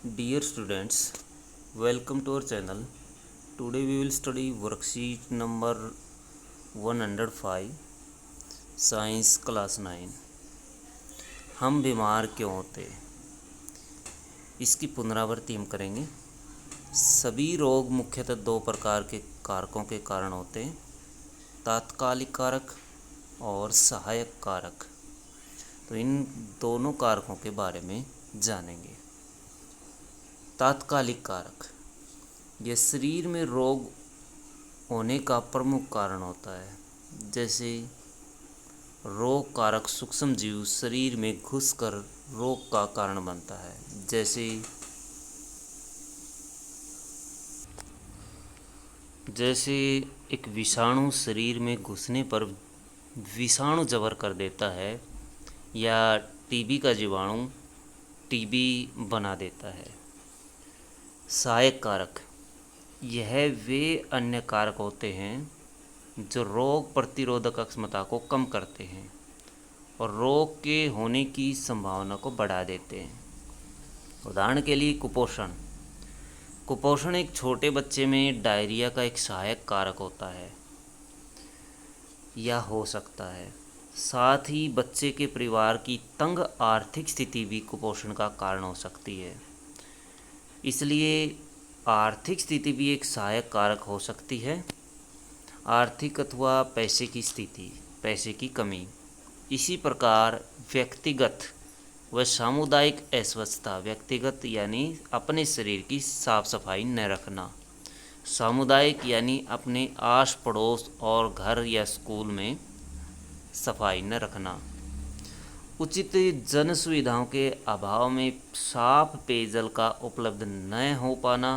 Dear students, welcome to our channel. Today we will study worksheet number 105, Science class 9. हम बीमार क्यों होते? इसकी पुनरावृत्ति हम करेंगे। सभी रोग मुख्यतः दो प्रकार के कारकों के कारण होते हैं, तात्कालिक कारक और सहायक कारक। तो इन दोनों कारकों के बारे में जानेंगे। तात्कालिक कारक यह शरीर में रोग होने का प्रमुख कारण होता है। जैसे रोग कारक सूक्ष्म जीव शरीर में घुसकर रोग का कारण बनता है। जैसे एक विषाणु शरीर में घुसने पर विषाणु जबर कर देता है, या टीबी का जीवाणु टीबी बना देता है। सहायक कारक यह वे अन्य कारक होते हैं जो रोग प्रतिरोधक क्षमता को कम करते हैं और रोग के होने की संभावना को बढ़ा देते हैं। उदाहरण के लिए कुपोषण एक छोटे बच्चे में डायरिया का एक सहायक कारक होता है या हो सकता है। साथ ही बच्चे के परिवार की तंग आर्थिक स्थिति भी कुपोषण का कारण हो सकती है। इसलिए आर्थिक स्थिति भी एक सहायक कारक हो सकती है। आर्थिक अथवा पैसे की स्थिति, पैसे की कमी। इसी प्रकार व्यक्तिगत व सामुदायिक अस्वच्छता, व्यक्तिगत यानी अपने शरीर की साफ सफाई न रखना, सामुदायिक यानी अपने आस पड़ोस और घर या स्कूल में सफाई न रखना, उचित जन सुविधाओं के अभाव में साफ पेयजल का उपलब्ध न हो पाना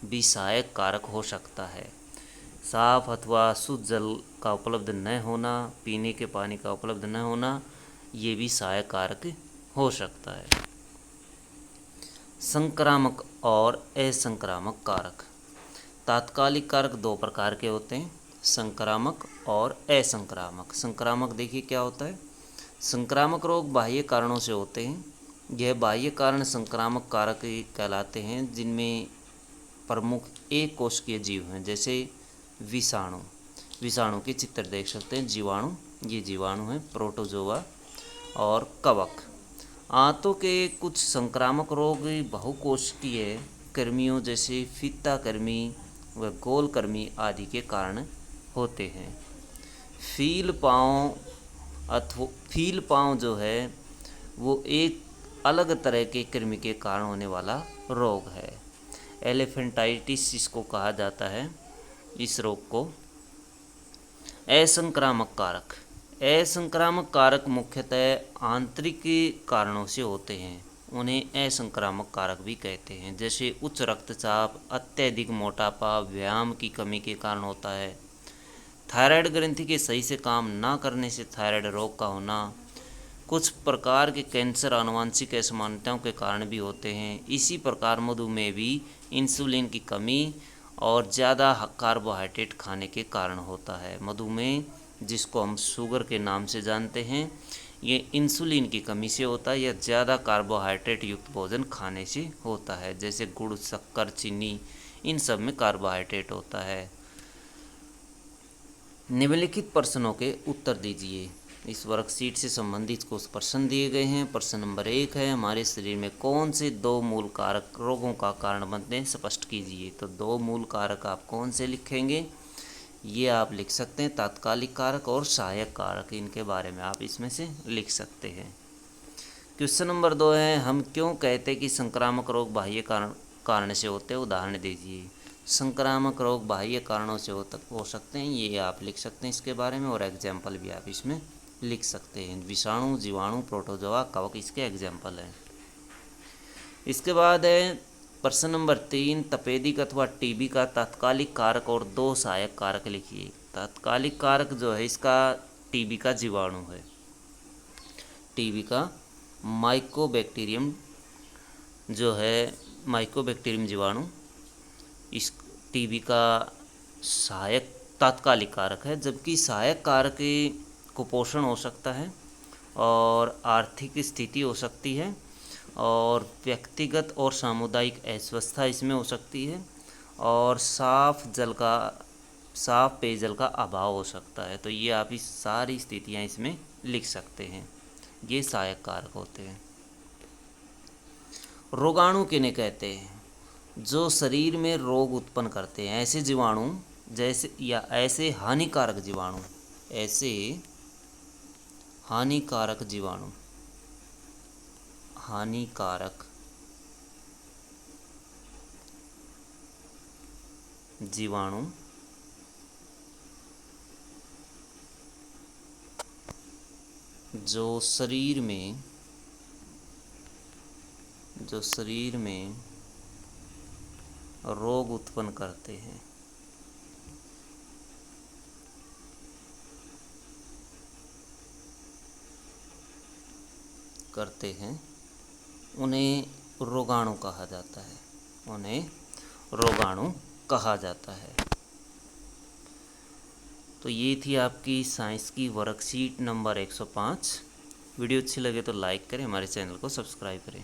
भी सहायक कारक हो सकता है। साफ अथवा शुद्ध जल का उपलब्ध न होना, पीने के पानी का उपलब्ध न होना, ये भी सहायक कारक हो सकता है। संक्रामक और असंक्रामक कारक। तात्कालिक कारक दो प्रकार के होते हैं, संक्रामक और असंक्रामक। संक्रामक देखिए क्या होता है। संक्रामक रोग बाह्य कारणों से होते हैं। यह बाह्य कारण संक्रामक कारक कहलाते हैं, जिनमें प्रमुख एक कोशिकीय जीव हैं। जैसे विषाणु के चित्र देख सकते हैं। जीवाणु, ये जीवाणु हैं, प्रोटोजोआ और कवक। आंतों के कुछ संक्रामक रोग बहुकोशिकीय कृमियों जैसे फीता कृमि व गोल कृमि आदि के कारण होते हैं। फील पाँव जो है वो एक अलग तरह के कृमि के कारण होने वाला रोग है। एलिफेंटाइटिस इसको कहा जाता है, इस रोग को। असंक्रामक कारक मुख्यतः आंतरिक कारणों से होते हैं। उन्हें असंक्रामक कारक भी कहते हैं। जैसे उच्च रक्तचाप, अत्यधिक मोटापा, व्यायाम की कमी के कारण होता है। थायराइड ग्रंथि के सही से काम ना करने से थायराइड रोग का होना। कुछ प्रकार के कैंसर आनुवंशिक असमानताओं के कारण भी होते हैं। इसी प्रकार मधुमेह भी इंसुलिन की कमी और ज़्यादा कार्बोहाइड्रेट खाने के कारण होता है। मधुमेह, जिसको हम शुगर के नाम से जानते हैं, ये इंसुलिन की कमी से होता है या ज़्यादा कार्बोहाइड्रेट युक्त भोजन खाने से होता है। जैसे गुड़, शक्कर, चीनी, इन सब में कार्बोहाइड्रेट होता है। निम्नलिखित प्रश्नों के उत्तर दीजिए। इस वर्कशीट से संबंधित कुछ प्रश्न दिए गए हैं। प्रश्न नंबर 1 है, हमारे शरीर में कौन से दो मूल कारक रोगों का कारण बनते हैं, स्पष्ट कीजिए। तो दो मूल कारक आप कौन से लिखेंगे? ये आप लिख सकते हैं तात्कालिक कारक और सहायक कारक। इनके बारे में आप इसमें से लिख सकते हैं। क्वेश्चन नंबर 2 है, हम क्यों कहते हैं कि संक्रामक रोग बाह्य कारण से होते हैं? उदाहरण दीजिए। संक्रामक रोग बाह्य कारणों से हो सकते हैं, ये आप लिख सकते हैं इसके बारे में, और एग्जाम्पल भी आप इसमें लिख सकते हैं। विषाणु, जीवाणु, प्रोटोजोआ, कवक इसके एग्जाम्पल हैं। इसके बाद है प्रश्न नंबर 3, तपेदिक अथवा टीबी का तात्कालिक कारक और दो सहायक कारक लिखिए। तात्कालिक कारक जो है इसका टीबी का जीवाणु है। टीबी का माइकोबैक्टीरियम जो है, माइकोबैक्टीरियम जीवाणु इस टीबी का सहायक तात्कालिक कारक है। जबकि सहायक कारक कुपोषण हो सकता है और आर्थिक स्थिति हो सकती है और व्यक्तिगत और सामुदायिक अस्वस्थता इसमें हो सकती है, और साफ पेयजल का अभाव हो सकता है। तो ये आप इस सारी स्थितियां इसमें लिख सकते हैं, ये सहायक कारक होते हैं। रोगाणु किन्हें कहते हैं? जो शरीर में रोग उत्पन्न करते हैं, ऐसे जीवाणु जैसे या ऐसे हानिकारक जीवाणु, ऐसे हानिकारक जीवाणु, हानिकारक जीवाणु जो शरीर में रोग उत्पन्न करते हैं उन्हें रोगाणु कहा जाता है, उन्हें रोगाणु कहा जाता है। तो ये थी आपकी साइंस की वर्कशीट नंबर 105। वीडियो अच्छी लगे तो लाइक करें, हमारे चैनल को सब्सक्राइब करें।